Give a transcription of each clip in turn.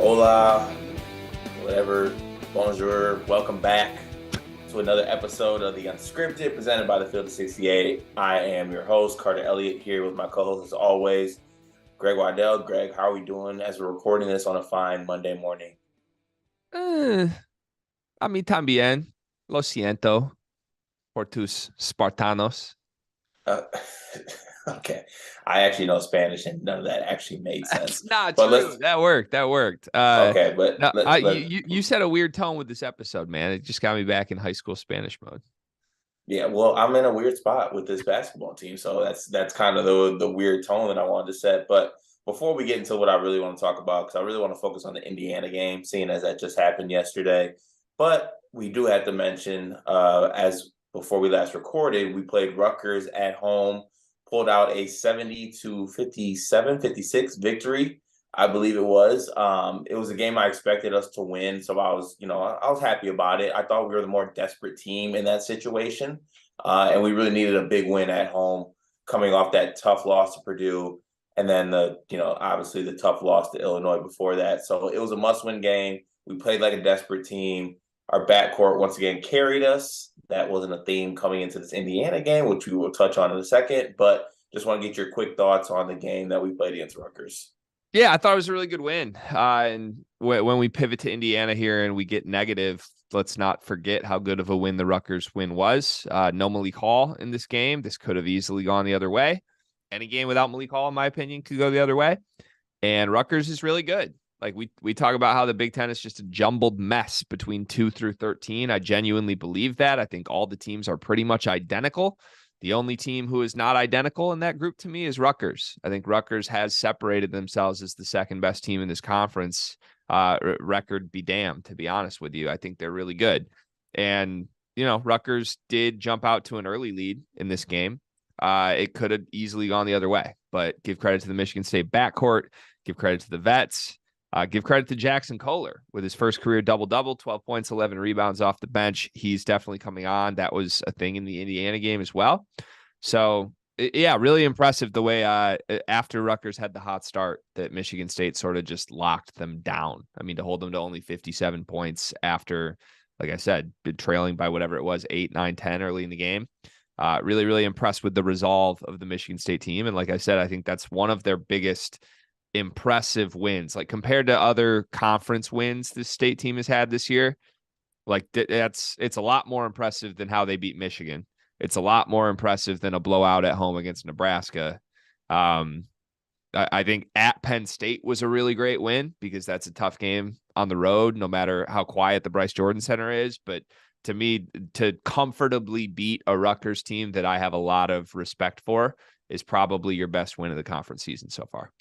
Hola, whatever, bonjour, welcome back to another episode of the Unscripted presented by the Field of 68. I am your host, Carter Elliott, here with my co-host as always, Greg Waddell. Greg, how are we doing as we're recording this on a fine Monday morning? A mí también. Lo siento por tus Spartanos. Uh, okay, I actually know Spanish and none of that actually made sense. That's not but true. That worked. Okay, but No, you set a weird tone with this episode, man. It just got me back in high school Spanish mode. Yeah, well, I'm in a weird spot with this basketball team, so that's kind of the weird tone that I wanted to set. But before we get into what I really want to talk about, because I really want to focus on the Indiana game, seeing as that just happened yesterday. But we do have to mention, as before we last recorded, we played Rutgers at home, pulled out a 70-57, 56 victory, I believe it was. It was a game I expected us to win, so I was happy about it. I thought we were the more desperate team in that situation, and we really needed a big win at home, coming off that tough loss to Purdue, and then obviously the tough loss to Illinois before that. So it was a must-win game. We played like a desperate team. Our backcourt once again carried us. That wasn't a theme coming into this Indiana game, which we will touch on in a second. But just want to get your quick thoughts on the game that we played against Rutgers. Yeah, I thought it was a really good win. And when we pivot to Indiana here and we get negative, let's not forget how good of a win the Rutgers win was. No Malik Hall in this game. This could have easily gone the other way. Any game without Malik Hall, in my opinion, could go the other way. And Rutgers is really good. Like we talk about how the Big Ten is just a jumbled mess between 2 through 13. I genuinely believe that. I think all the teams are pretty much identical. The only team who is not identical in that group to me is Rutgers. I think Rutgers has separated themselves as the second best team in this conference. Record be damned, to be honest with you. I think they're really good. And, Rutgers did jump out to an early lead in this game. It could have easily gone the other way, but give credit to the Michigan State backcourt, give credit to the vets. Give credit to Jackson Kohler with his first career double-double, 12 points, 11 rebounds off the bench. He's definitely coming on. That was a thing in the Indiana game as well. So, yeah, really impressive the way after Rutgers had the hot start that Michigan State sort of just locked them down. I mean, to hold them to only 57 points after, like I said, trailing by whatever it was, 8, 9, 10 early in the game. Really, really impressed with the resolve of the Michigan State team. And like I said, I think that's one of their biggest impressive wins, like compared to other conference wins this state team has had this year. Like it's a lot more impressive than how they beat Michigan. It's a lot more impressive than a blowout at home against Nebraska. I think at Penn State was a really great win because that's a tough game on the road, no matter how quiet the Bryce Jordan Center is. But to me, to comfortably beat a Rutgers team that I have a lot of respect for is probably your best win of the conference season so far.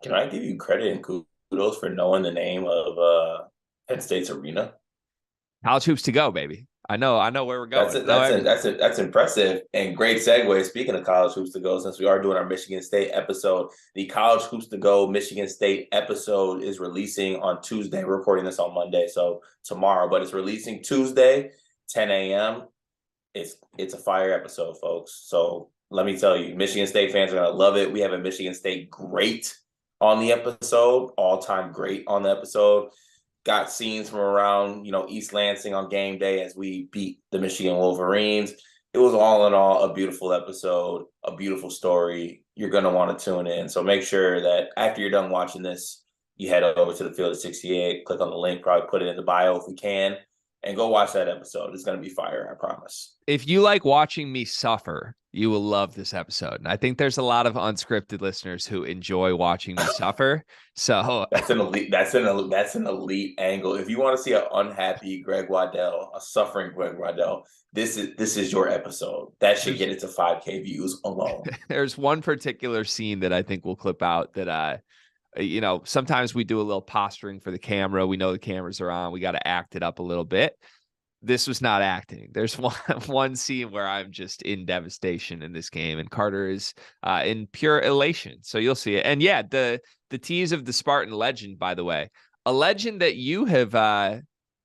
Can I give you credit and kudos for knowing the name of Penn State's arena? College hoops to go, baby. I know where we're going. That's impressive and great segue. Speaking of college hoops to go, since we are doing our Michigan State episode, the college hoops to go Michigan State episode is releasing on Tuesday. We're recording this on Monday, so tomorrow, but it's releasing Tuesday, 10 a.m. It's a fire episode, folks. So let me tell you, Michigan State fans are gonna love it. We have a Michigan State great on the episode, all-time great on the episode. Got scenes from around, East Lansing on game day as we beat the Michigan Wolverines. It was all in all a beautiful episode, a beautiful story. You're going to want to tune in. So make sure that after you're done watching this, you head over to the Field of 68, click on the link, probably put it in the bio if we can, and go watch that episode. It's going to be fire, I promise. If you like watching me suffer, you will love this episode. And I think there's a lot of unscripted listeners who enjoy watching me suffer. So that's an elite angle. If you want to see an unhappy Greg Waddell, a suffering Greg Waddell, this is your episode. That should get it to 5K views alone. There's one particular scene that I think we'll clip out that sometimes we do a little posturing for the camera. We know the cameras are on. We got to act it up a little bit. This was not acting. There's one scene where I'm just in devastation in this game, and Carter is in pure elation. So you'll see it. And yeah, the tease of the Spartan legend, by the way, a legend that you have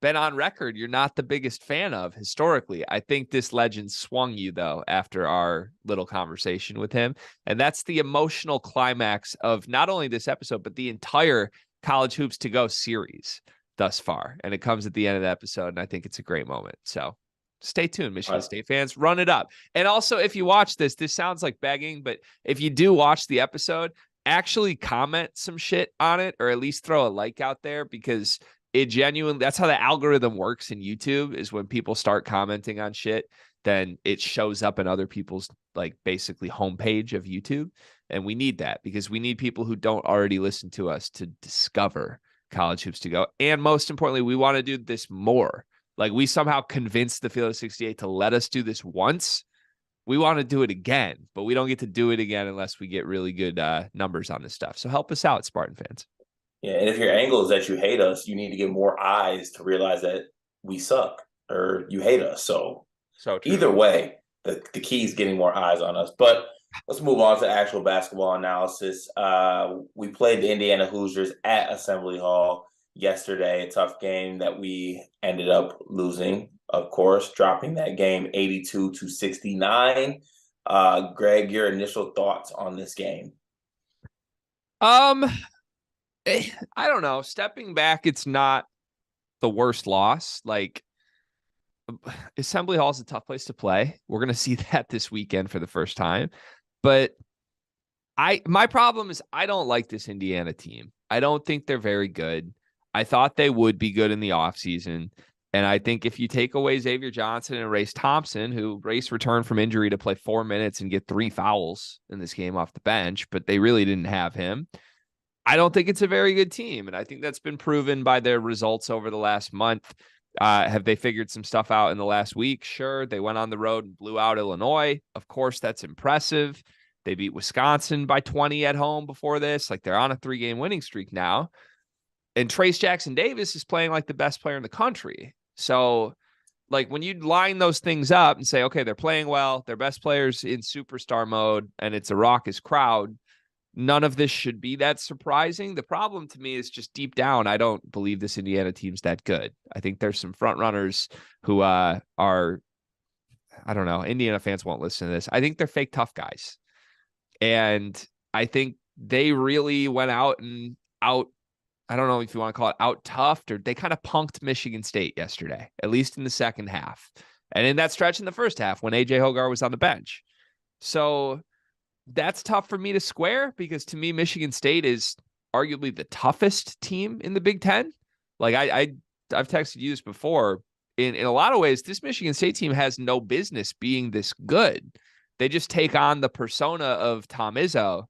been on record you're not the biggest fan of historically. I think this legend swung you, though, after our little conversation with him. And that's the emotional climax of not only this episode, but the entire College Hoops to Go series thus far. And it comes at the end of the episode, and I think it's a great moment. So stay tuned, Michigan State fans. Run it up. And also, if you watch this sounds like begging, but if you do watch the episode, actually comment some shit on it, or at least throw a like out there, because it genuinely, that's how the algorithm works in YouTube, is when people start commenting on shit, then it shows up in other people's like basically homepage of YouTube. And we need that, because we need people who don't already listen to us to discover College Hoops to Go. And most importantly, we want to do this more. Like, we somehow convinced the Field of 68 to let us do this once. We want to do it again, but we don't get to do it again unless we get really good numbers on this stuff. So help us out, Spartan fans. Yeah, and if your angle is that you hate us, you need to get more eyes to realize that we suck or you hate us. So true. Either way, the key is getting more eyes on us. But let's move on to actual basketball analysis. We played the Indiana Hoosiers at Assembly Hall yesterday, a tough game that we ended up losing, of course, dropping that game 82-69. Greg, your initial thoughts on this game? I don't know. Stepping back, it's not the worst loss. Like, Assembly Hall is a tough place to play. We're going to see that this weekend for the first time. But my problem is I don't like this Indiana team. I don't think they're very good. I thought they would be good in the offseason. And I think if you take away Xavier Johnson and Race Thompson, who Race returned from injury to play 4 minutes and get 3 fouls in this game off the bench, but they really didn't have him, I don't think it's a very good team. And I think that's been proven by their results over the last month. Have they figured some stuff out in the last week? Sure. They went on the road and blew out Illinois. Of course, that's impressive. They beat Wisconsin by 20 at home before this. Like, they're on a 3-game winning streak now. And Trace Jackson Davis is playing like the best player in the country. So, like, when you line those things up and say, okay, they're playing well, their best players in superstar mode, and it's a raucous crowd, none of this should be that surprising. The problem to me is just deep down, I don't believe this Indiana team's that good. I think there's some front runners who are, I don't know, Indiana fans won't listen to this. I think they're fake tough guys. And I think they really went out, I don't know if you want to call it out toughed, or they kind of punked Michigan State yesterday, at least in the second half. And in that stretch in the first half when AJ Hogar was on the bench. So that's tough for me to square, because to me, Michigan State is arguably the toughest team in the Big Ten. Like, I've texted you this before. In a lot of ways, this Michigan State team has no business being this good. They just take on the persona of Tom Izzo,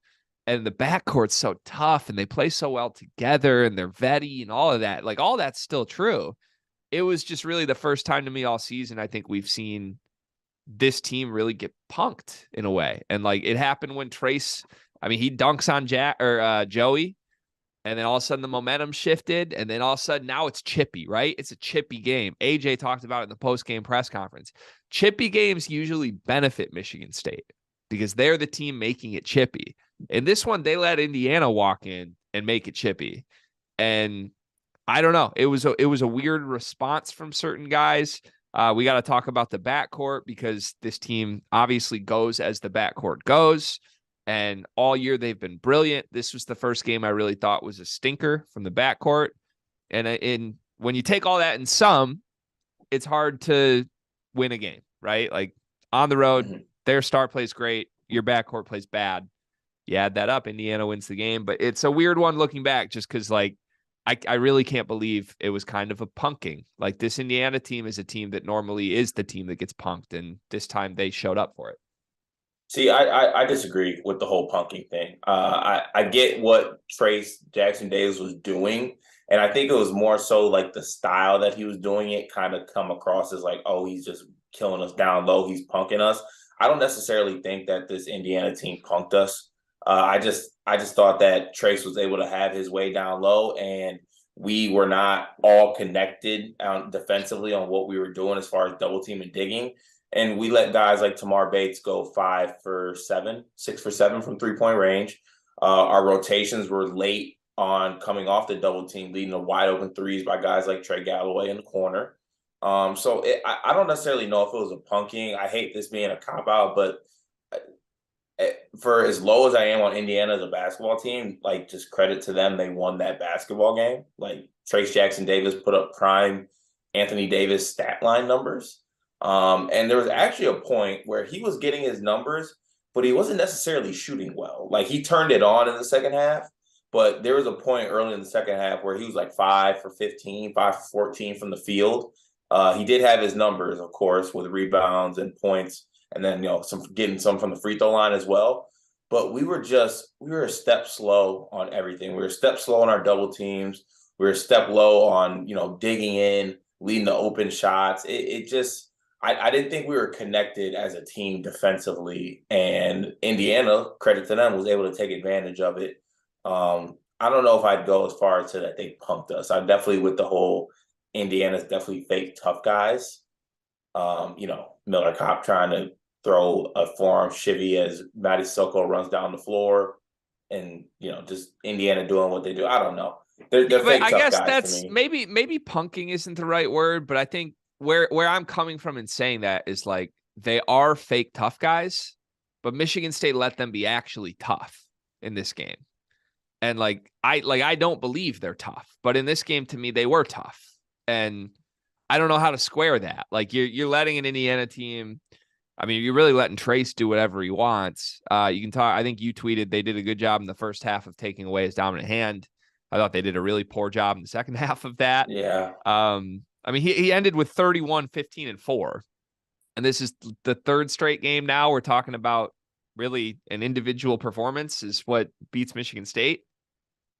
and the backcourt's so tough, and they play so well together, and they're vetty and all of that. Like, all that's still true. It was just really the first time to me all season I think we've seen this team really get punked in a way. And like, it happened when Trace, I mean, he dunks on Joey, and then all of a sudden the momentum shifted, and then all of a sudden now it's chippy, right? It's a chippy game. AJ talked about it in the post-game press conference. Chippy games usually benefit Michigan State because they're the team making it chippy. In this one, they let Indiana walk in and make it chippy. And I don't know. It was a weird response from certain guys. We got to talk about the backcourt, because this team obviously goes as the backcourt goes. And all year they've been brilliant. This was the first game I really thought was a stinker from the backcourt. And when you take all that in sum, it's hard to win a game, right? Like, on the road, their star plays great. Your backcourt plays bad. You add that up, Indiana wins the game. But it's a weird one looking back, just because, like, I really can't believe it was kind of a punking. Like, this Indiana team is a team that normally is the team that gets punked, and this time they showed up for it. See, I disagree with the whole punking thing. I get what Trace Jackson Davis was doing, and I think it was more so like the style that he was doing it kind of come across as like, oh, he's just killing us down low, he's punking us. I don't necessarily think that this Indiana team punked us. I just thought that Trace was able to have his way down low, and we were not all connected defensively on what we were doing as far as double team and digging. And we let guys like Tamar Bates go 5 for 7, 6 for 7 from 3-point range. Our rotations were late on coming off the double team, leading to wide open threes by guys like Trey Galloway in the corner. I don't necessarily know if it was a punking. I hate this being a cop-out, but for as low as I am on Indiana as a basketball team, like just credit to them, they won that basketball game. Like Trace Jackson Davis put up prime Anthony Davis stat line numbers. And there was actually a point where he was getting his numbers, but he wasn't necessarily shooting well. Like he turned it on in the second half, but there was a point early in the second half where he was like 5 for 15, 5 for 14 from the field. He did have his numbers, of course, with rebounds and points, and then getting some from the free throw line as well. But we were a step slow on everything. We were a step slow on our double teams. We were a step low on digging in, leading the open shots. I didn't think we were connected as a team defensively, and Indiana, credit to them, was able to take advantage of it. I don't know if I'd go as far as to that they punked us. I'm definitely with the whole Indiana's definitely fake tough guys. Miller Kopp trying to throw a forearm shivvy as Matty Soko runs down the floor, and just Indiana doing what they do. I don't know. They're fake I tough guess guys that's to me. maybe punking isn't the right word, but I think where I'm coming from in saying that is like they are fake tough guys, but Michigan State let them be actually tough in this game. And I don't believe they're tough, but in this game, to me, they were tough. And I don't know how to square that. Like you're letting an Indiana team. I mean, you're really letting Trace do whatever he wants. You can talk. I think you tweeted they did a good job in the first half of taking away his dominant hand. I thought they did a really poor job in the second half of that. Yeah. I mean, he ended with 31, 15, and 4. And this is the third straight game now. We're talking about really an individual performance is what beats Michigan State.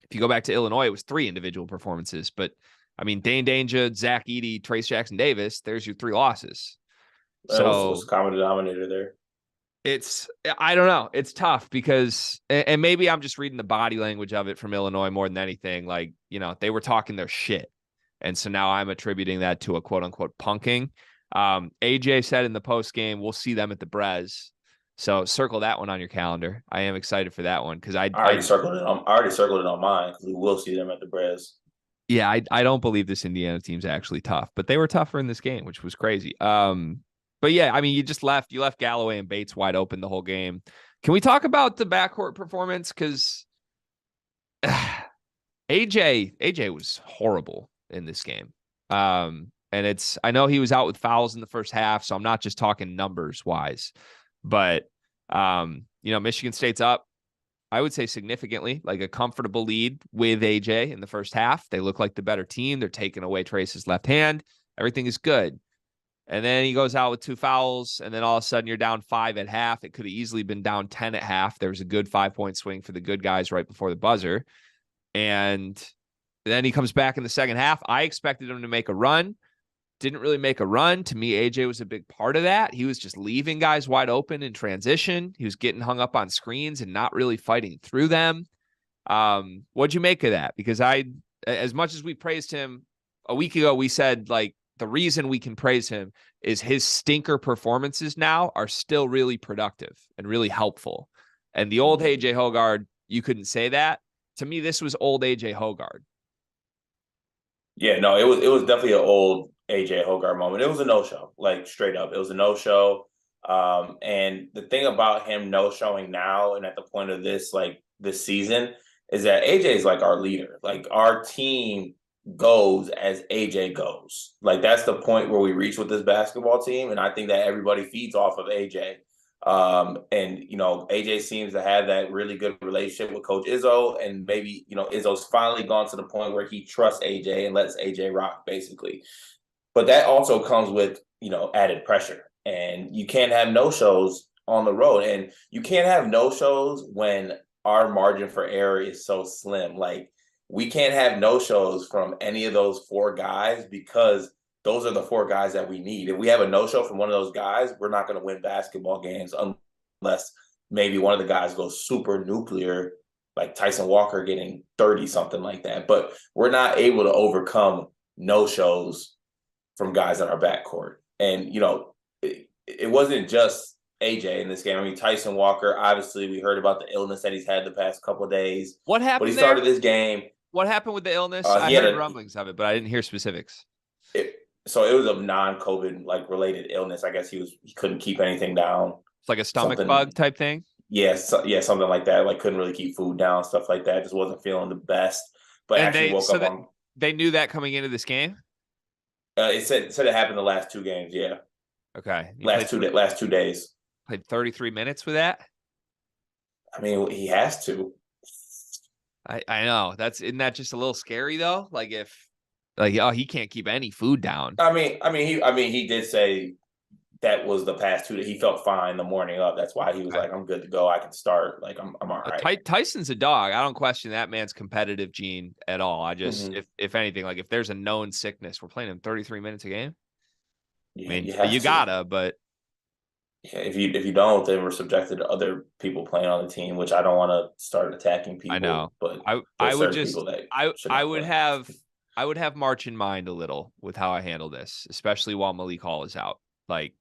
If you go back to Illinois, it was 3 individual performances. But, I mean, Dane Danger, Zach Edey, Trace Jackson Davis, there's your 3 losses. So what's the common denominator there? I don't know. It's tough because, and maybe I'm just reading the body language of it from Illinois more than anything. Like, they were talking their shit. And so now I'm attributing that to a quote unquote punking. AJ said in the post game, we'll see them at the Brez. So circle that one on your calendar. I am excited for that one because I already circled it on mine because we will see them at the Brez. Yeah, I don't believe this Indiana team's actually tough, but they were tougher in this game, which was crazy. But yeah, I mean, you left Galloway and Bates wide open the whole game. Can we talk about the backcourt performance? Because AJ was horrible in this game. And I know he was out with fouls in the first half, so I'm not just talking numbers wise, but Michigan State's up, I would say significantly, like a comfortable lead with AJ in the first half. They look like the better team. They're taking away Trace's left hand. Everything is good. And then he goes out with 2 fouls, and then all of a sudden you're down 5 at half. It could have easily been down 10 at half. There was a good 5-point swing for the good guys right before the buzzer. And then he comes back in the second half. I expected him to make a run. Didn't really make a run. To me, AJ was a big part of that. He was just leaving guys wide open in transition. He was getting hung up on screens and not really fighting through them. What'd you make of that? Because as much as we praised him a week ago, we said like the reason we can praise him is his stinker performances now are still really productive and really helpful. And the old AJ Hoggard, you couldn't say that. To me, this was old AJ Hoggard. Yeah, no, it was definitely an old AJ Hoggard moment. It was a no-show, like straight up. It was a no-show. And the thing about him no-showing now and at the point of this season is that AJ is like our leader. Like our team goes as AJ goes. Like that's the point where we reach with this basketball team. And I think that everybody feeds off of AJ. AJ seems to have that really good relationship with Coach Izzo, and maybe Izzo's finally gone to the point where he trusts AJ and lets AJ rock basically. But that also comes with added pressure, and you can't have no shows on the road, and you can't have no shows when our margin for error is so slim. Like we can't have no shows from any of those 4 guys because those are the 4 guys that we need. If we have a no-show from one of those guys, we're not going to win basketball games unless maybe one of the guys goes super nuclear, like Tyson Walker getting 30, something like that. But we're not able to overcome no-shows from guys in our backcourt. And, it wasn't just AJ in this game. I mean, Tyson Walker, obviously we heard about the illness that he's had the past couple of days. What happened But he started this game. What happened with the illness? I heard rumblings of it, but I didn't hear specifics. So it was a non-COVID related illness. I guess he couldn't keep anything down. It's like a stomach bug type thing. Yeah, something like that. Like couldn't really keep food down, stuff like that. Just wasn't feeling the best. But And actually woke up on. they knew that coming into this game. It said it happened the last two games. Yeah, Okay, last 2 days. played 33 minutes with that. I mean, he has to. I know isn't that just a little scary though? Like if oh, he can't keep any food down. He did say that was the past 2 days. He felt fine the morning of. That's why he was like, I'm good to go. I can start. Like I'm all right. Tyson's a dog. I don't question that man's competitive gene at all. I just, if anything, like if there's a known sickness, we're playing him 33 minutes a game. Yeah, I mean, you gotta, but yeah, if you don't, then we're subjected to other people playing on the team, which I don't want to start attacking people. I know, but I would just people that I would have March in mind a little with how I handle this, especially while Malik Hall is out. Like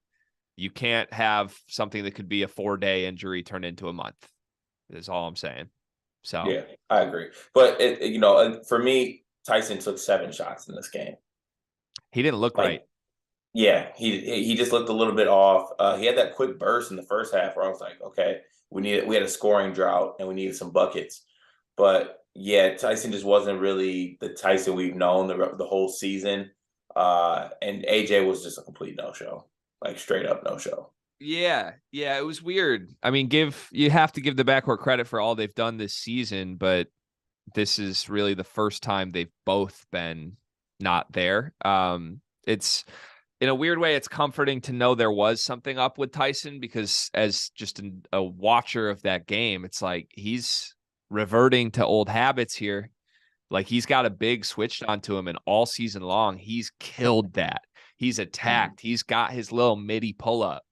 you can't have something that could be a 4-day injury turn into a month. Is all I'm saying. So yeah, I agree. But for me, Tyson took 7 shots in this game. He didn't look right. Yeah, he just looked a little bit off. He had that quick burst in the first half where I was like, okay, we had a scoring drought and we needed some buckets. But yeah, Tyson just wasn't really the Tyson we've known the whole season. And AJ was just a complete no-show, like straight up no-show. Yeah, it was weird. I mean, you have to give the backcourt credit for all they've done this season, but this is really the first time they've both been not there. It's in a weird way, it's comforting to know there was something up with Tyson because as just a watcher of that game, it's like he's reverting to old habits here. Like he's got a big switched onto him, and all season long, he's killed that. He's attacked. He's got his little midi pull up.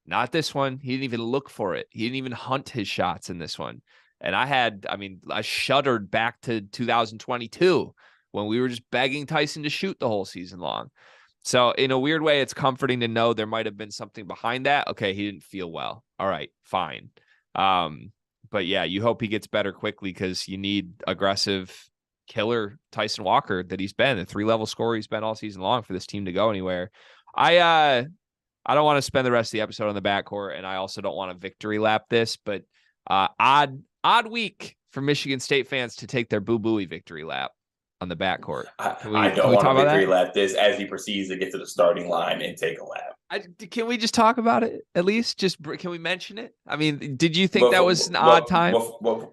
Not this one. He didn't even look for it. He didn't even hunt his shots in this one. And I shuddered back to 2022 when we were just begging Tyson to shoot the whole season long. So in a weird way, it's comforting to know there might have been something behind that. Okay, he didn't feel well. All right, fine. But yeah, you hope he gets better quickly because you need aggressive killer Tyson Walker that he's been, the 3-level scorer he's been all season long for this team to go anywhere. I don't want to spend the rest of the episode on the backcourt, and I also don't want to victory lap this, but odd week for Michigan State fans to take their boo-booey victory lap on the backcourt. I don't want to victory lap this as he proceeds to get to the starting line and take a lap. Can we just talk about it at least? Can we mention it? I mean, did you think that was an odd time?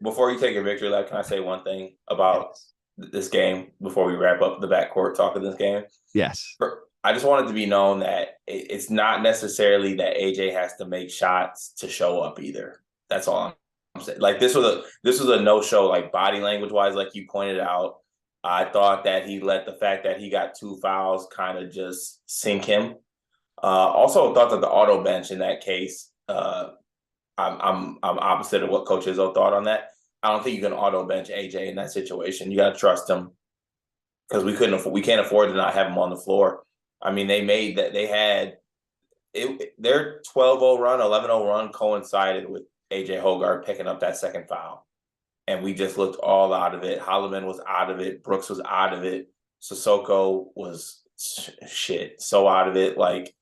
Before you take a victory lap, can I say one thing about this game before we wrap up the backcourt talk of this game? Yes. I just want it to be known that it's not necessarily that AJ has to make shots to show up either. That's all I'm saying. Like this was a no-show, like body language wise, like you pointed out. I thought that he let the fact that he got 2 fouls kind of just sink him. Also thought that the auto bench in that case, I'm opposite of what Coach Izzo thought on that. I don't think you can auto bench AJ in that situation. You got to trust him because we can't afford to not have him on the floor. I mean, they made that they had their 12-0 run, 11-0 run coincided with AJ Hoggard picking up that second foul. And we just looked all out of it. Holloman was out of it. Brooks was out of it. Sissoko was so out of it. Like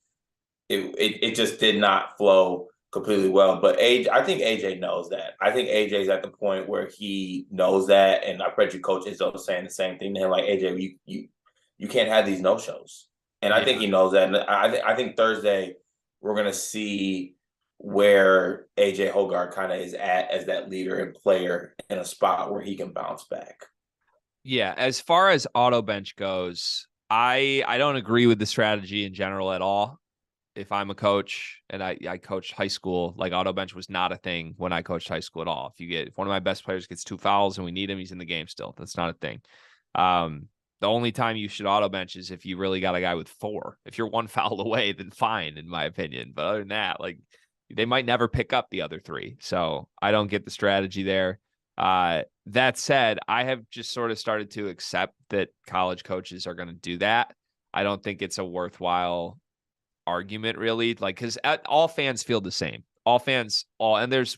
it just did not flow completely well. But I think AJ knows that. I think AJ's at the point where he knows that. And I bet you Coach Izzo saying the same thing to him. Like, AJ, you can't have these no-shows. And I think he knows that. And I think Thursday we're going to see where AJ Hoggard kind of is at as that leader and player in a spot where he can bounce back. Yeah, as far as auto bench goes, I don't agree with the strategy in general at all. If I'm a coach and I coached high school, like auto bench was not a thing when I coached high school at all. If one of my best players gets 2 fouls and we need him, he's in the game still. That's not a thing. The only time you should auto bench is if you really got a guy with 4. If you're 1 foul away, then fine, in my opinion. But other than that, like they might never pick up the other 3. So I don't get the strategy there. That said, I have just sort of started to accept that college coaches are going to do that. I don't think it's a worthwhile argument really, like, because all fans feel the same. And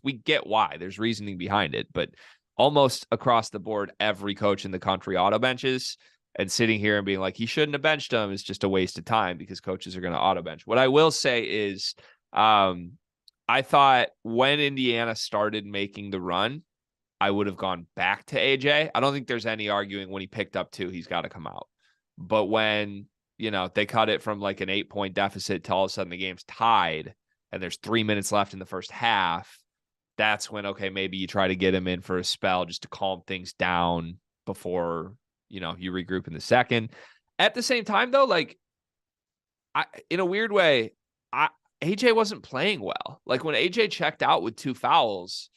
we get why there's reasoning behind it, but almost across the board, every coach in the country auto benches, and sitting here and being like, he shouldn't have benched him is just a waste of time because coaches are going to auto bench. What I will say is, I thought when Indiana started making the run, I would have gone back to AJ. I don't think there's any arguing when he picked up 2, he's got to come out. But when, they cut it from like an 8-point deficit to all of a sudden the game's tied and there's 3 minutes left in the first half, that's when, okay, maybe you try to get him in for a spell just to calm things down before, you regroup in the second. At the same time, though, like, in a weird way, AJ wasn't playing well. Like when AJ checked out with 2 fouls,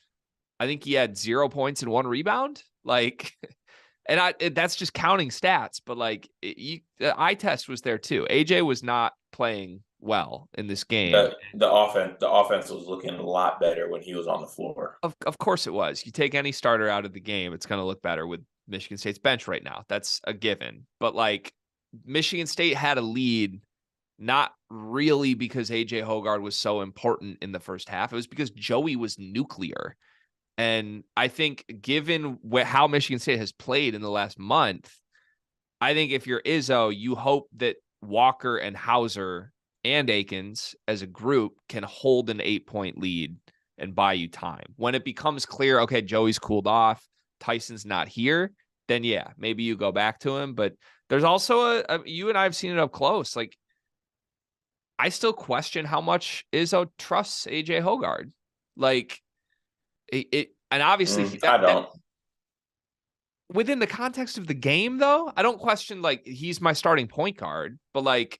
I think he had 0 points and 1 rebound. Like, and that's just counting stats, but like the eye test was there too. AJ was not playing well in this game. The offense was looking a lot better when he was on the floor. Of course it was. You take any starter out of the game, it's going to look better with Michigan State's bench right now. That's a given. But like Michigan State had a lead, not really because AJ Hoggard was so important in the first half. It was because Joey was nuclear. And I think given how Michigan State has played in the last month, I think if you're Izzo, you hope that Walker and Hauser and Akins as a group can hold an 8-point lead and buy you time. When it becomes clear, okay, Joey's cooled off, Tyson's not here, then yeah, maybe you go back to him. But there's also you and I have seen it up close. Like, I still question how much Izzo trusts AJ Hoggard. Like, and obviously I don't. Within the context of the game, though, I don't question like he's my starting point guard, but like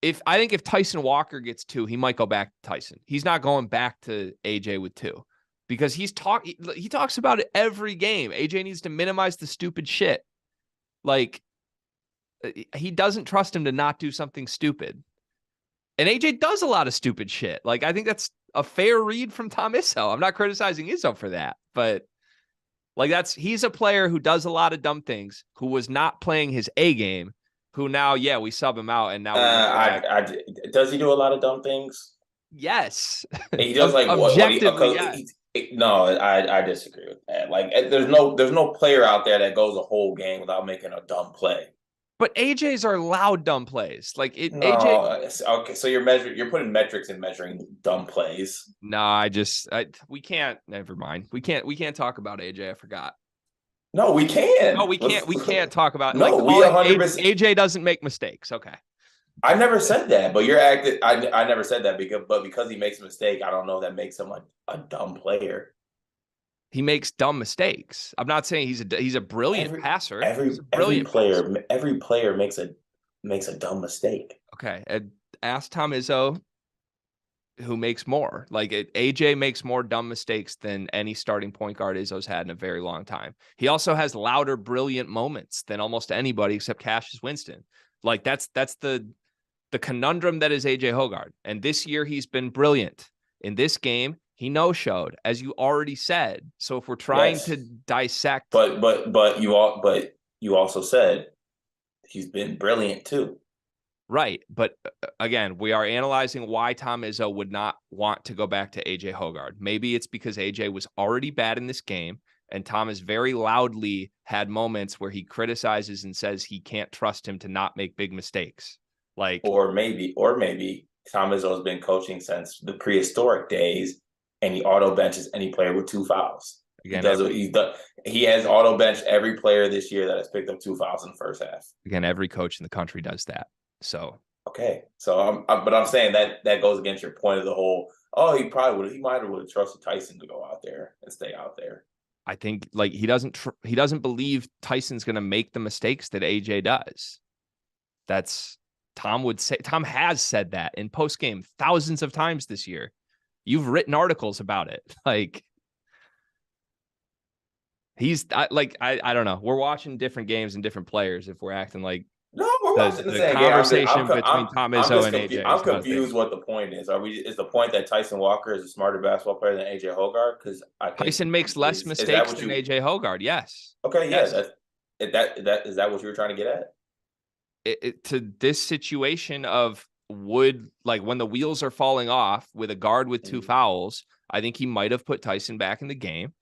if Tyson Walker gets 2, he might go back to Tyson. He's not going back to AJ with 2 because he talks about it every game. AJ needs to minimize the stupid shit. Like he doesn't trust him to not do something stupid. And AJ does a lot of stupid shit. Like, I think that's a fair read from Tom Izzo. I'm not criticizing Izzo for that, but like he's a player who does a lot of dumb things, who was not playing his A game, who now, yeah, we sub him out and now does he do a lot of dumb things? Yes. He does like objectively, yes. No, I disagree with that. Like there's no player out there that goes a whole game without making a dumb play. But AJ's are loud dumb plays. Like AJ. Okay, so you're putting metrics in measuring dumb plays. No, we can't. Never mind. We can't talk about AJ. I forgot. No, we can. No, we can't. We can't talk about. No, like, we 100%. AJ doesn't make mistakes. Okay. I never said that, but you're acting. I never said that because he makes a mistake, I don't know if that makes him a dumb player. He makes dumb mistakes. I'm not saying he's a brilliant passer. Every player makes a dumb mistake. Okay, ask Tom Izzo who makes more. Like AJ makes more dumb mistakes than any starting point guard Izzo's had in a very long time. He also has louder, brilliant moments than almost anybody except Cassius Winston. Like that's the conundrum that is AJ Hoggard. And this year he's been brilliant. In this game, he no-showed, as you already said. So if we're trying to dissect, but you also said he's been brilliant too, right? But again, we are analyzing why Tom Izzo would not want to go back to AJ Hoggard. Maybe it's because AJ was already bad in this game, and Tom has very loudly had moments where he criticizes and says he can't trust him to not make big mistakes. Like, or maybe Tom Izzo has been coaching since the prehistoric days. And he auto benches any player with 2 fouls. Again, he has auto benched every player this year that has picked up 2 fouls in the first half. Again, every coach in the country does that. So okay, so I'm saying that goes against your point of the whole. Oh, he might have trusted Tyson to go out there and stay out there. I think like he doesn't believe Tyson's going to make the mistakes that AJ does. That's Tom would say. Tom has said that in post game thousands of times this year. You've written articles about it. Like I don't know. We're watching different games and different players if we're acting like no, we're watching the same conversation between Tom Izzo and AJ. I'm confused what the point is. Is the point that Tyson Walker is a smarter basketball player than AJ Hoggard? Because Tyson makes less mistakes than AJ Hoggard. Yes. Okay. Yes. Is that what you were trying to get at? To this situation of when the wheels are falling off with a guard with 2 fouls, I think he might have put Tyson back in the game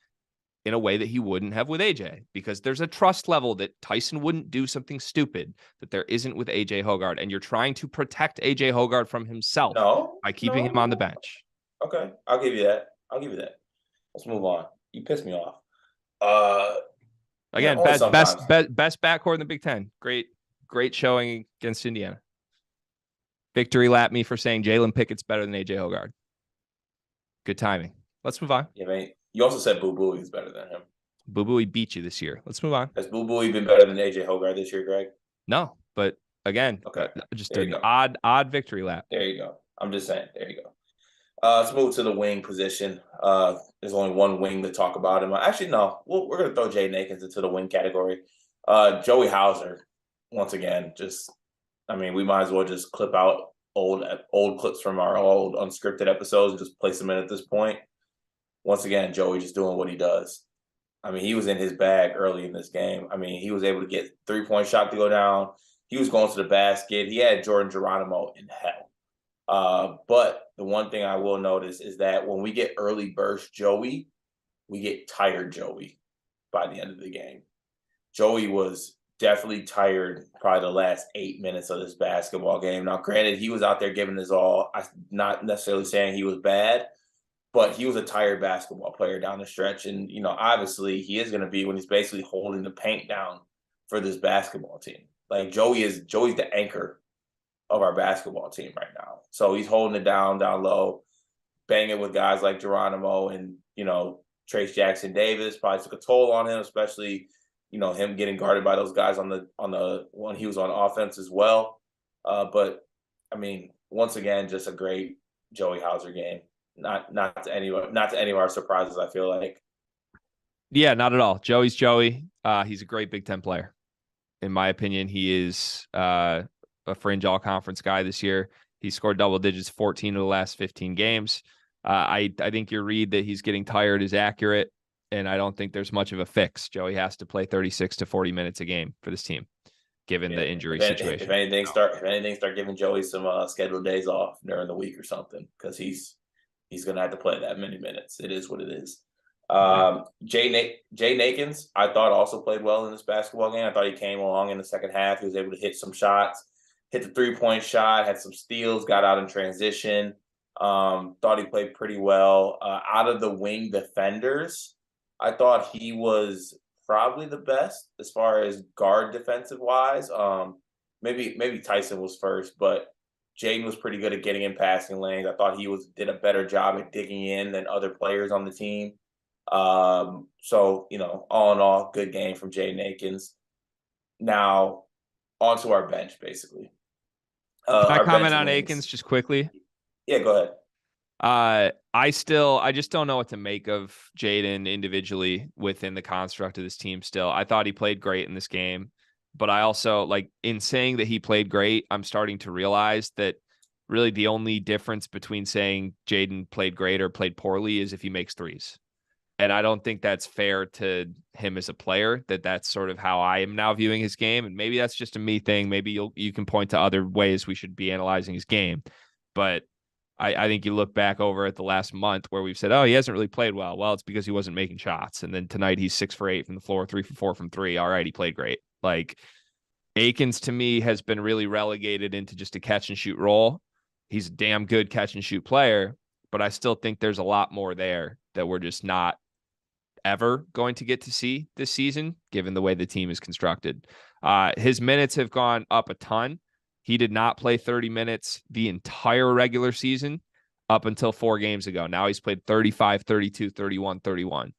in a way that he wouldn't have with AJ, because there's a trust level that Tyson wouldn't do something stupid that there isn't with AJ Hoggard. And you're trying to protect AJ Hoggard from himself by keeping him on the bench. Okay, I'll give you that. Let's move on. You pissed me off. Uh, yeah, Again, only sometimes. best backcourt in the Big Ten. Great showing against Indiana. Victory lap me for saying Jalen Pickett's better than AJ Hoggard. Good timing. Let's move on. Yeah, man. You also said Boo Booey is better than him. Boo Booey beat you this year. Let's move on. Has Boo Booey been better than AJ Hoggard this year, Greg? No, but again, Okay, just there you an go. odd victory lap. There you go. I'm just saying. There you go. Let's move to the wing position. There's only one wing to talk about. Actually, no. We're going to throw Jay Nakins into the wing category. Joey Hauser, once again, we might as well just clip out old clips from our old unscripted episodes and just place them in at this point. Once again, Joey just doing what he does. I mean, he was in his bag early in this game. I mean, he was able to get 3-point shot to go down. He was going to the basket. He had Jordan Geronimo in hell. But the one thing I will notice is that when we get early burst Joey, we get tired Joey by the end of the game. Joey was definitely tired probably the last 8 minutes of this basketball game. Now, granted, he was out there giving his all. I'm not necessarily saying he was bad, but he was a tired basketball player down the stretch. And, obviously he is going to be when he's basically holding the paint down for this basketball team. Like Joey's the anchor of our basketball team right now. So he's holding it down low, banging with guys like Geronimo and, Trace Jackson Davis probably took a toll on him, especially, him getting guarded by those guys on the when he was on offense as well. But I mean, once again, just a great Joey Hauser game. Not to any of our surprises, I feel like. Yeah, not at all. Joey's Joey. He's a great Big Ten player. In my opinion, he is a fringe all-conference guy this year. He scored double digits 14 of the last 15 games. I think your read that he's getting tired is accurate, and I don't think there's much of a fix. Joey has to play 36 to 40 minutes a game for this team, given the injury situation. If anything, start giving Joey some scheduled days off during the week or something, because he's going to have to play that many minutes. It is what it is. Jay Nakins, I thought also played well in this basketball game. I thought he came along in the second half. He was able to hit some shots, hit the 3-point shot, had some steals, got out in transition. Thought he played pretty well. Out of the wing defenders, I thought he was probably the best as far as guard defensive wise. Maybe Tyson was first, but Jaden was pretty good at getting in passing lanes. I thought he did a better job at digging in than other players on the team. So, all in all, good game from Jay Nakins. Now, onto our bench, basically. Can I comment on Akins just quickly? Yeah, go ahead. I just don't know what to make of Jaden individually within the construct of this team still. I thought he played great in this game, but I also, in saying that he played great, I'm starting to realize that really the only difference between saying Jaden played great or played poorly is if he makes threes. And I don't think that's fair to him as a player, that's sort of how I am now viewing his game. And maybe that's just a me thing. Maybe you can point to other ways we should be analyzing his game. But I think you look back over at the last month where we've said, oh, he hasn't really played well. Well, it's because he wasn't making shots. And then tonight he's 6 for 8 from the floor, 3 for 4 from 3. All right, he played great. Akins to me has been really relegated into just a catch and shoot role. He's a damn good catch and shoot player, but I still think there's a lot more there that we're just not ever going to get to see this season, given the way the team is constructed. His minutes have gone up a ton. He did not play 30 minutes the entire regular season up until 4 games ago. Now he's played 35, 32, 31, 31.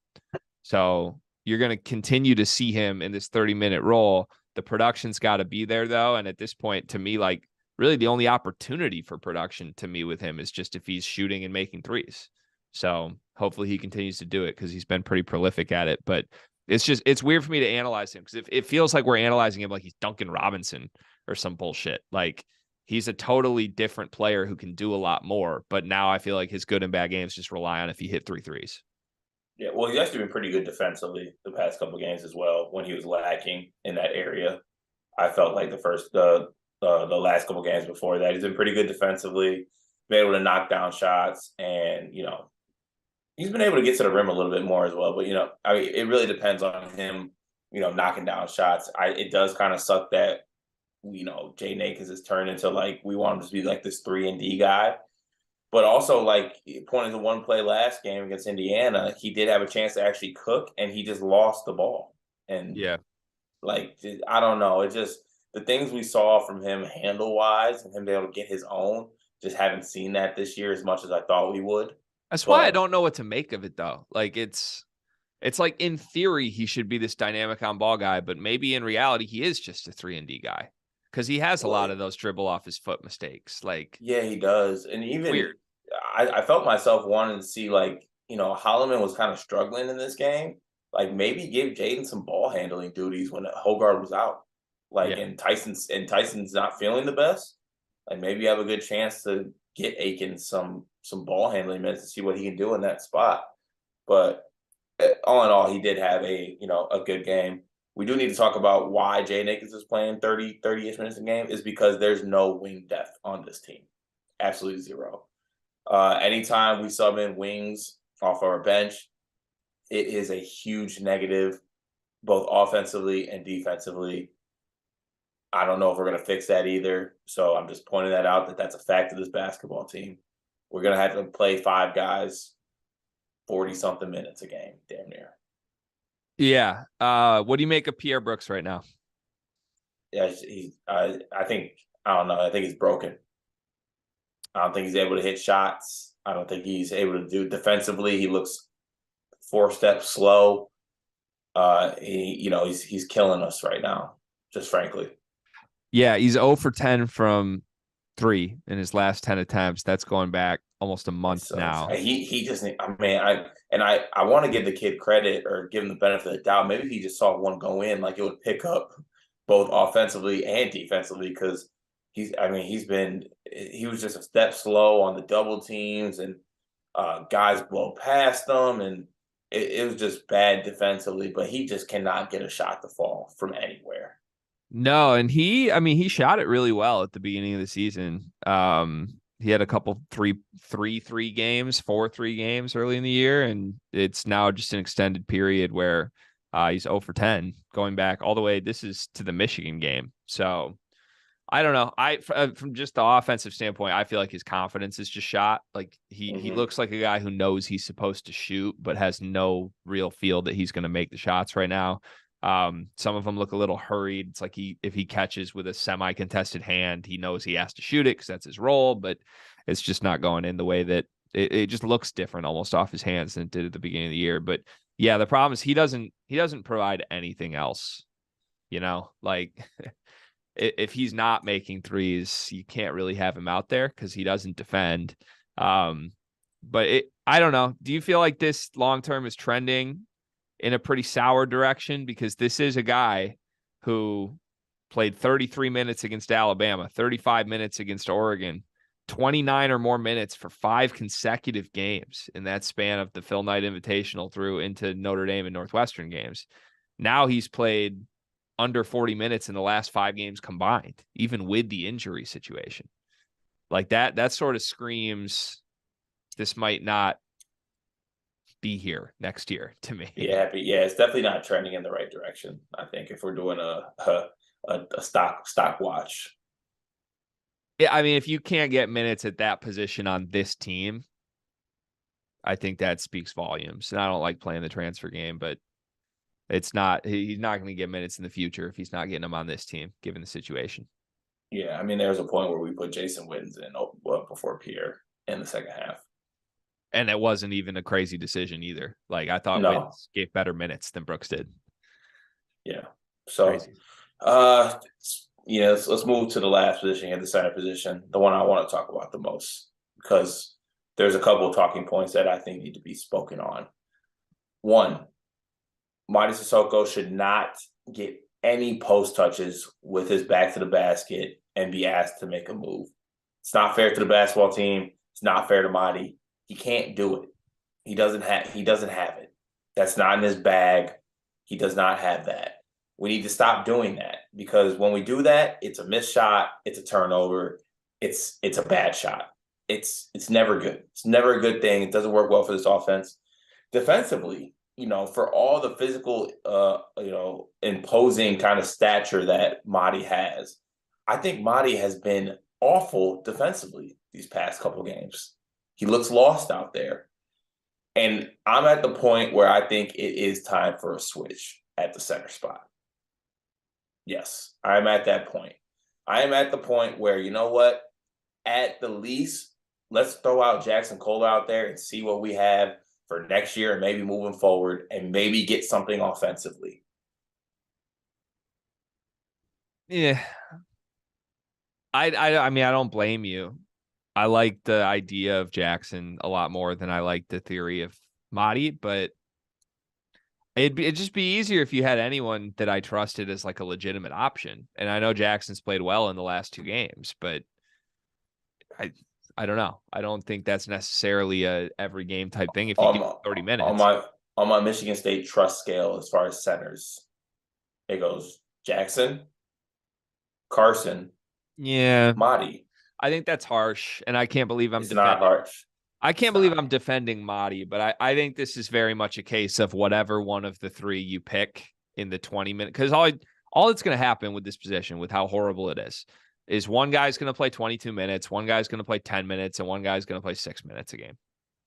So you're going to continue to see him in this 30-minute role. The production's got to be there, though. And at this point, to me, really the only opportunity for production to me with him is just if he's shooting and making threes. So hopefully he continues to do it because he's been pretty prolific at it. But it's weird for me to analyze him because it feels like we're analyzing him like he's Duncan Robinson or some bullshit. He's a totally different player who can do a lot more. But now I feel like his good and bad games just rely on if he hit 3 threes. Yeah, well, he's actually been pretty good defensively the past couple of games as well. When he was lacking in that area, I felt like the last couple of games before that, he's been pretty good defensively, been able to knock down shots, and he's been able to get to the rim a little bit more as well. But it really depends on him, knocking down shots. It does kind of suck that Jay Nakins has turned into we want him to be this 3-and-D guy. But also, like, pointing to one play last game against Indiana, he did have a chance to actually cook, and he just lost the ball. And Yeah. like, I don't know. It just, the things we saw from him handle wise and him be able to get his own, just haven't seen that this year as much as I thought we would. That's why I But don't know what to make of it though. Like it's like in theory he should be this dynamic on ball guy, but maybe in reality he is just a 3-and-D guy because he has a lot of those dribble off his foot mistakes. Like, yeah, he does. And even weird. I felt myself wanting to see, like, Holloman was kind of struggling in this game. Like, maybe give Jaden some ball handling duties when Hogard was out. Like, Yeah. and Tyson's not feeling the best. Like, maybe you have a good chance to get Aiken some ball handling minutes to see what he can do in that spot. But all in all, he did have a good game. We do need to talk about why Jay Akins is playing 30-ish minutes a game is because there's no wing depth on this team. Absolutely zero. Anytime we sub in wings off our bench, it is a huge negative, both offensively and defensively. I don't know if we're going to fix that either. So I'm just pointing that out, that's a fact of this basketball team. We're going to have to play 5 guys 40-something minutes a game, damn near. Yeah. What do you make of Pierre Brooks right now? Yeah, I think, I don't know. I think he's broken. I don't think he's able to hit shots. I don't think he's able to do defensively. He looks 4 steps slow. He's killing us right now, just frankly. Yeah, he's 0 for 10 from 3 in his last 10 attempts. That's going back almost a month now. He just, I want to give the kid credit or give him the benefit of the doubt. Maybe if he just saw one go in, like, it would pick up both offensively and defensively, because he was just a step slow on the double teams, and guys blow past them, and it was just bad defensively, but he just cannot get a shot to fall from anywhere. No, and he shot it really well at the beginning of the season. He had a couple 3 games, 4-3 games early in the year, and it's now just an extended period where he's 0 for 10 going back all the way. This is to the Michigan game. So I don't know. From just the offensive standpoint, I feel like his confidence is just shot. Like he looks like a guy who knows he's supposed to shoot, but has no real feel that he's going to make the shots right now. Some of them look a little hurried. It's like if he catches with a semi-contested hand, he knows he has to shoot it because that's his role, but it's just not going in the way that it just looks different almost off his hands than it did at the beginning of the year. But yeah, the problem is he doesn't provide anything else, like if he's not making threes, you can't really have him out there because he doesn't defend. But I don't know. Do you feel like this long-term is trending in a pretty sour direction? Because this is a guy who played 33 minutes against Alabama, 35 minutes against Oregon, 29 or more minutes for 5 consecutive games in that span of the Phil Knight Invitational through into Notre Dame and Northwestern games. Now he's played under 40 minutes in the last 5 games combined, even with the injury situation. Like that sort of screams this might not be here next year to me. Yeah, but yeah, it's definitely not trending in the right direction. I think if we're doing a stock watch. Yeah, I mean, if you can't get minutes at that position on this team, I think that speaks volumes. And I don't like playing the transfer game, but he's not going to get minutes in the future if he's not getting them on this team, given the situation. Yeah, I mean, there was a point where we put Jason Wittens in before Pierre in the second half. And it wasn't even a crazy decision either. Like, I thought Wittens gave better minutes than Brooks did. Yeah. So, crazy. Let's move to the last position, the center position, the one I want to talk about the most, because there's a couple of talking points that I think need to be spoken on. One, Mady Sissoko should not get any post touches with his back to the basket and be asked to make a move. It's not fair to the basketball team. It's not fair to Mady. He can't do it. He doesn't have it. That's not in his bag. He does not have that. We need to stop doing that, because when we do that, it's a missed shot, it's a turnover, it's a bad shot. It's never good. It's never a good thing. It doesn't work well for this offense. Defensively, for all the physical, imposing kind of stature that Mady has, I think Mady has been awful defensively these past couple games. He looks lost out there. And I'm at the point where I think it is time for a switch at the center spot. Yes, I'm at that point. I am at the point where, you know what? At the least, let's throw out Jackson Kohler out there and see what we have for next year and maybe moving forward and maybe get something offensively. Yeah. I mean, I don't blame you. I like the idea of Jackson a lot more than I like the theory of Marty, but it'd just be easier if you had anyone that I trusted as like a legitimate option. And I know Jackson's played well in the last 2 games, but I don't know. I don't think that's necessarily a every game type thing if you get 30 minutes. On my Michigan State trust scale as far as centers, it goes Jackson, Carson, yeah, Marty. I think that's harsh, and I can't believe I'm It's not harsh. I can't believe I'm defending Marty, but I think this is very much a case of whatever one of the 3 you pick in the 20-minute, because all that's going to happen with this position, with how horrible it is one guy's going to play 22 minutes, one guy's going to play 10 minutes, and one guy's going to play 6 minutes a game.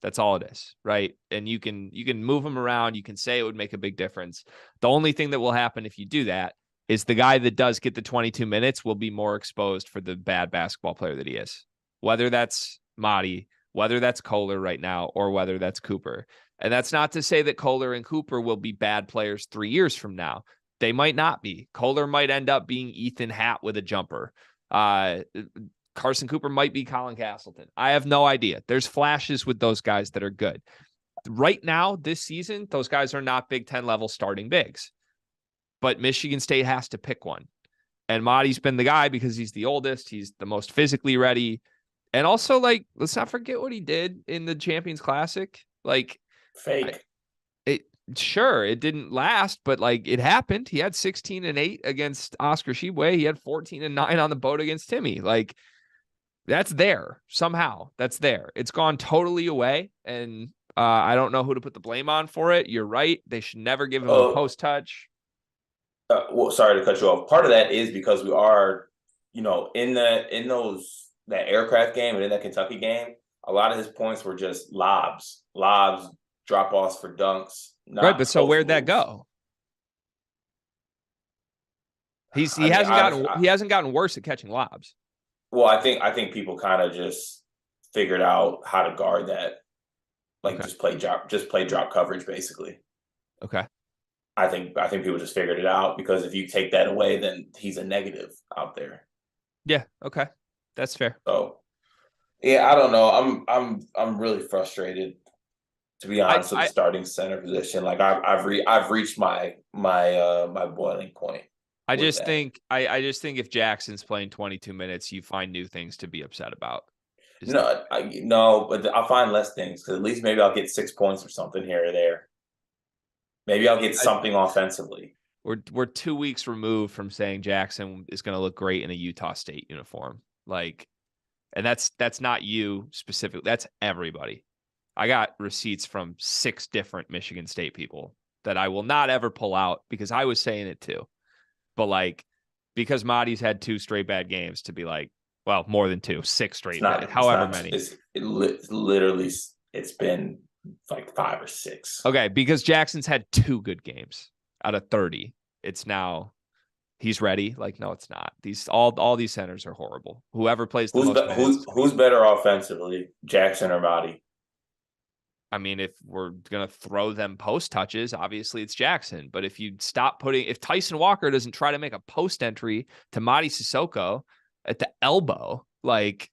That's all it is, right? And you can move them around. You can say it would make a big difference. The only thing that will happen if you do that is the guy that does get the 22 minutes will be more exposed for the bad basketball player that he is, whether that's Marty, whether that's Kohler right now, or whether that's Cooper. And that's not to say that Kohler and Cooper will be bad players 3 years from now. They might not be. Kohler might end up being Ethan Hatt with a jumper. Carson Cooper might be Colin Castleton. I have no idea. There's flashes with those guys that are good. Right now, this season, those guys are not Big Ten level starting bigs. But Michigan State has to pick one. And Marty's been the guy because he's the oldest. He's the most physically ready. And also, like, let's not forget what he did in the Champions Classic. Like, fake. Sure, it didn't last, but like it happened. He had 16 and 8 against Oscar Tshiebwe. He had 14 and 9 on the boat against Timmy. Like, that's there somehow. That's there. It's gone totally away. And I don't know who to put the blame on for it. You're right. They should never give him a post touch. Well, sorry to cut you off. Part of that is because we are, in that aircraft game and in that Kentucky game, a lot of his points were just lobs, drop offs for dunks. Right, but so where'd that go? He hasn't gotten worse at catching lobs. Well, I think people kind of just figured out how to guard that, like just play drop coverage basically. Okay. I think people just figured it out because if you take that away, then he's a negative out there. Yeah. Okay, that's fair. So, yeah, I don't know. I'm really frustrated, to be honest, with the starting center position. Like I've reached my boiling point. I just think if Jackson's playing 22 minutes, you find new things to be upset about. No, but I'll find less things because at least maybe I'll get 6 points or something here or there. Maybe I'll get something offensively. We're 2 weeks removed from saying Jackson is going to look great in a Utah State uniform. Like, and that's not you specifically. That's everybody. I got receipts from 6 different Michigan State people that I will not ever pull out because I was saying it too. But like, because Marty's had 2 straight bad games to be like, well, more than 2, 6 straight, however many. It's been like 5 or 6. Okay, because Jackson's had 2 good games out of 30. It's now he's ready. Like, no, it's not. All these centers are horrible. Whoever plays the most. Who's better offensively, Jackson or Marty? I mean, if we're going to throw them post touches, obviously it's Jackson. But if if Tyson Walker doesn't try to make a post entry to Mady Sissoko at the elbow, like,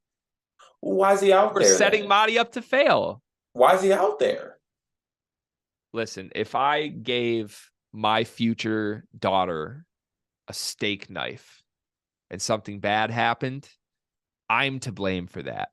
why is he out there? We're setting Mady up to fail. Why is he out there? Listen, if I gave my future daughter a steak knife and something bad happened, I'm to blame for that.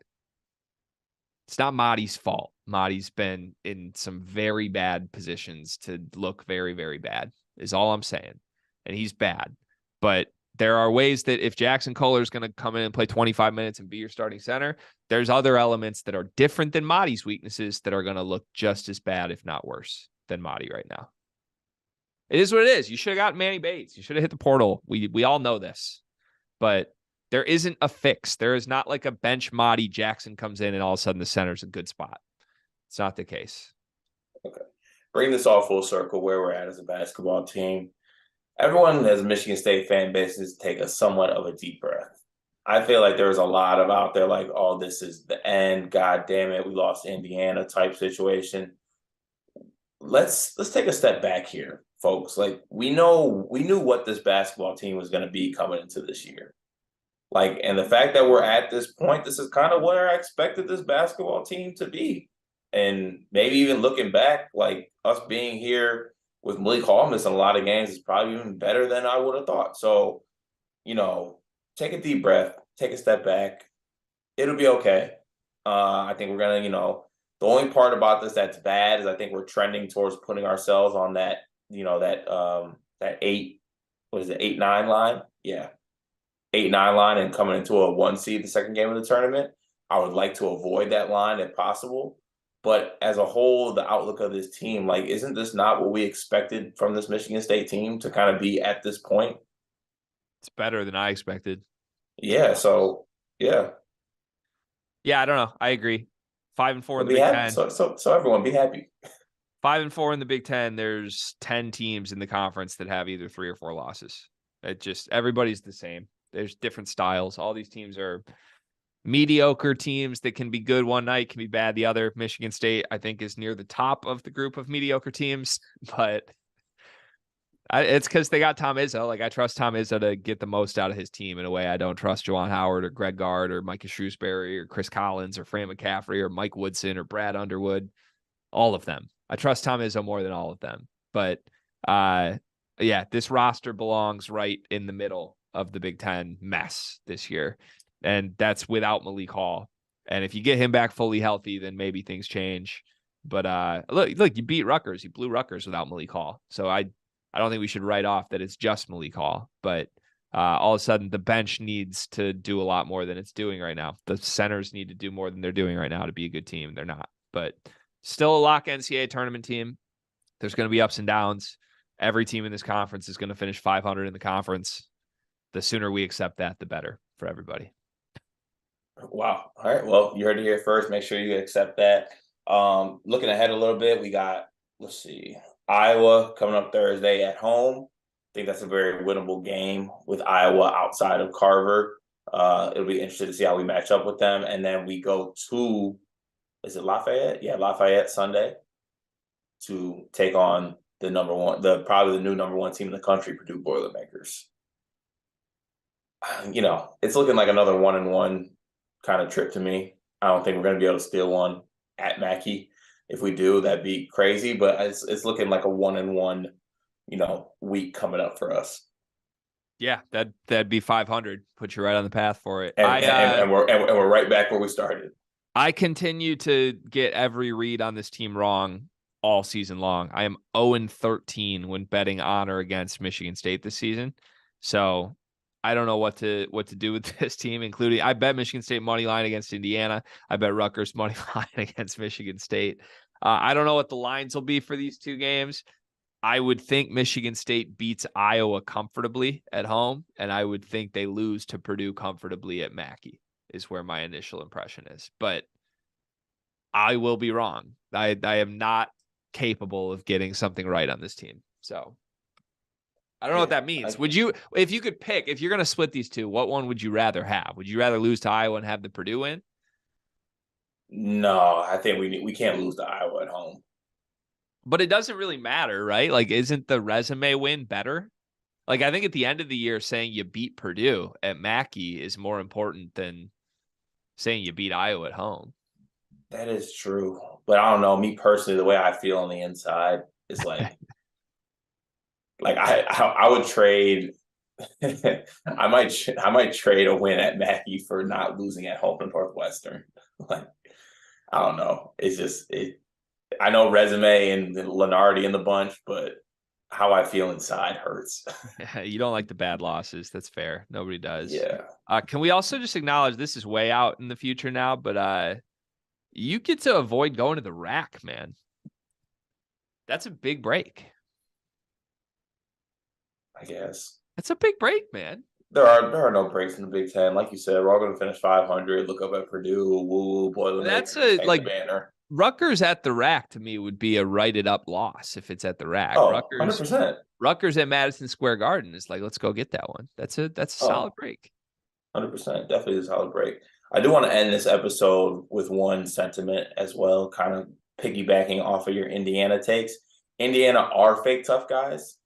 It's not Mady's fault. Mady's been in some very bad positions to look very, very bad, is all I'm saying. And he's bad. But there are ways that if Jackson Kohler is going to come in and play 25 minutes and be your starting center, there's other elements that are different than Mady's weaknesses that are going to look just as bad, if not worse, than Mady right now. It is what it is. You should have got Manny Bates. You should have hit the portal. We all know this. But There isn't a fix. There is not like a bench Marty Jackson comes in and all of a sudden the center's a good spot. It's not the case. Okay. Bring this all full circle where we're at as a basketball team. Everyone as a Michigan State fan base is take a somewhat of a deep breath. I feel like there's a lot of out there like, oh, this is the end. God damn it, we lost Indiana type situation. Let's take a step back here, folks. Like we knew what this basketball team was going to be coming into this year. Like, and the fact that we're at this point, this is kind of where I expected this basketball team to be. And maybe even looking back, like us being here with Malik Hall missing a lot of games is probably even better than I would have thought. So, take a deep breath, take a step back. It'll be okay. I think we're going to, the only part about this that's bad is I think we're trending towards putting ourselves on that, that 8-9 line. Yeah. 8-9 line and coming into a 1 seed the second game of the tournament. I would like to avoid that line if possible. But as a whole, the outlook of this team, like, isn't this not what we expected from this Michigan State team to kind of be at this point? It's better than I expected. Yeah. So, yeah. Yeah, I don't know. I agree. 5-4 in the Be Big happy. Ten. So everyone be happy. 5-4 in the Big Ten. There's 10 teams in the conference that have either 3 or 4 losses. It just everybody's the same. There's different styles. All these teams are mediocre teams that can be good one night, can be bad the other. Michigan State, I think, is near the top of the group of mediocre teams, but it's because they got Tom Izzo. Like, I trust Tom Izzo to get the most out of his team in a way I don't trust Juwan Howard or Greg Gard or Micah Shrewsbury or Chris Collins or Fran McCaffrey or Mike Woodson or Brad Underwood. All of them. I trust Tom Izzo more than all of them. But yeah, this roster belongs right in the middle of the Big Ten mess this year. And that's without Malik Hall. And if you get him back fully healthy, then maybe things change. But look, you beat Rutgers. You blew Rutgers without Malik Hall. So I don't think we should write off that it's just Malik Hall. But all of a sudden, the bench needs to do a lot more than it's doing right now. The centers need to do more than they're doing right now to be a good team. They're not. But still a lock NCAA tournament team. There's going to be ups and downs. Every team in this conference is going to finish 500 in the conference. The sooner we accept that, the better for everybody. Wow. All right. Well, you heard it here first. Make sure you accept that. Looking ahead a little bit, we got, let's see, Iowa coming up Thursday at home. I think that's a very winnable game with Iowa outside of Carver. It'll be interesting to see how we match up with them. And then we go to, is it Lafayette? Yeah, Lafayette Sunday to take on probably the new number 1 team in the country, Purdue Boilermakers. It's looking like another 1-1 kind of trip to me. I don't think we're going to be able to steal one at Mackey. If we do, that'd be crazy. But it's looking like a 1-1, week coming up for us. Yeah, that'd be 500. Put you right on the path for it. And we're right back where we started. I continue to get every read on this team wrong all season long. I am 0-13 when betting on or against Michigan State this season. So I don't know what to do with this team, including I bet Michigan State money line against Indiana. I bet Rutgers money line against Michigan State. I don't know what the lines will be for these two games. I would think Michigan State beats Iowa comfortably at home, and I would think they lose to Purdue comfortably at Mackey is where my initial impression is. But I will be wrong. I am not capable of getting something right on this team. So I don't know what that means. If you could pick, if you're going to split these two, what one would you rather have? Would you rather lose to Iowa and have the Purdue win? No, I think we can't lose to Iowa at home. But it doesn't really matter, right? Like, isn't the resume win better? Like, I think at the end of the year, saying you beat Purdue at Mackey is more important than saying you beat Iowa at home. That is true. But I don't know, me personally, the way I feel on the inside is like, I would trade. I might trade a win at Mackey for not losing at home to Northwestern. Like, I don't know. It's just I know resume and Lenardi in the bunch, but how I feel inside hurts. You don't like the bad losses. That's fair. Nobody does. Yeah. Can we also just acknowledge this is way out in the future now, but you get to avoid going to the rack, man. That's a big break. I guess. That's a big break, man. There are no breaks in the Big Ten. Like you said, we're all going to finish 500. Look up at Purdue, woo, That's Boilermakers, a hang the like banner. Rutgers at the rack to me would be a righted up loss if it's at the rack. Oh, 100%. Rutgers at Madison Square Garden is like, let's go get that one. That's a solid Oh, break. 100%. Definitely a solid break. I do want to end this episode with one sentiment as well, kind of piggybacking off of your Indiana takes. Indiana are fake tough guys.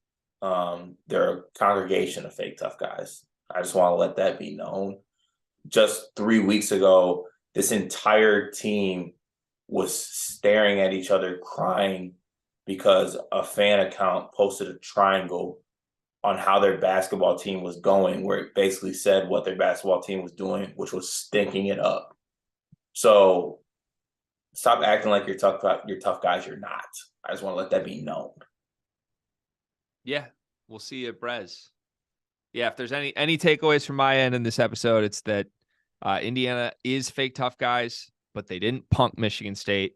They're a congregation of fake tough guys. I just want to let that be known. Just 3 weeks ago, this entire team was staring at each other crying because a fan account posted a triangle on how their basketball team was going, where it basically said what their basketball team was doing, which was stinking it up. So stop acting like you're tough guys. You're not. I just want to let that be known. Yeah, we'll see you at Brez. Yeah, if there's any takeaways from my end in this episode, it's that Indiana is fake tough guys, but they didn't punk Michigan State,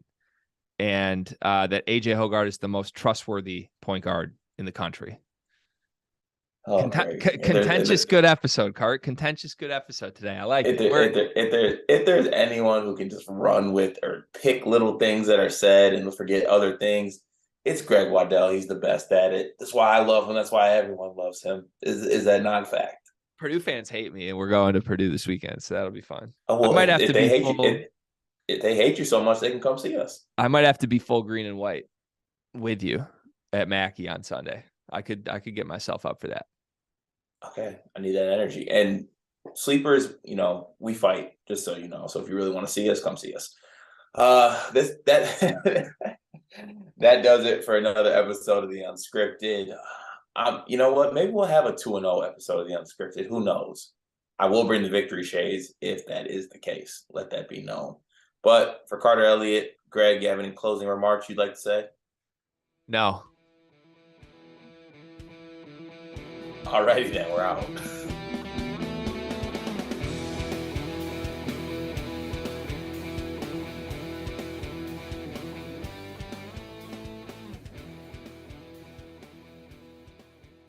and that AJ Hoggard is the most trustworthy point guard in the country. Oh, contentious good episode, Cart. Contentious good episode today. I like it. If there's anyone who can just run with or pick little things that are said and forget other things, it's Greg Waddell. He's the best at it. That's why I love him. That's why everyone loves him. Is that not a fact? Purdue fans hate me, and we're going to Purdue this weekend, so that'll be fun. Oh, well, if they hate you so much, they can come see us. I might have to be full green and white with you at Mackey on Sunday. I could get myself up for that. Okay, I need that energy. And sleepers, we fight, just so you know. So if you really want to see us, come see us. That does it for another episode of the Unscripted. You know what? Maybe we'll have a 2-0 episode of the Unscripted. Who knows? I will bring the victory shades if that is the case. Let that be known. But for Carter Elliott, Greg, you have any closing remarks you'd like to say? No. Alrighty then, we're out.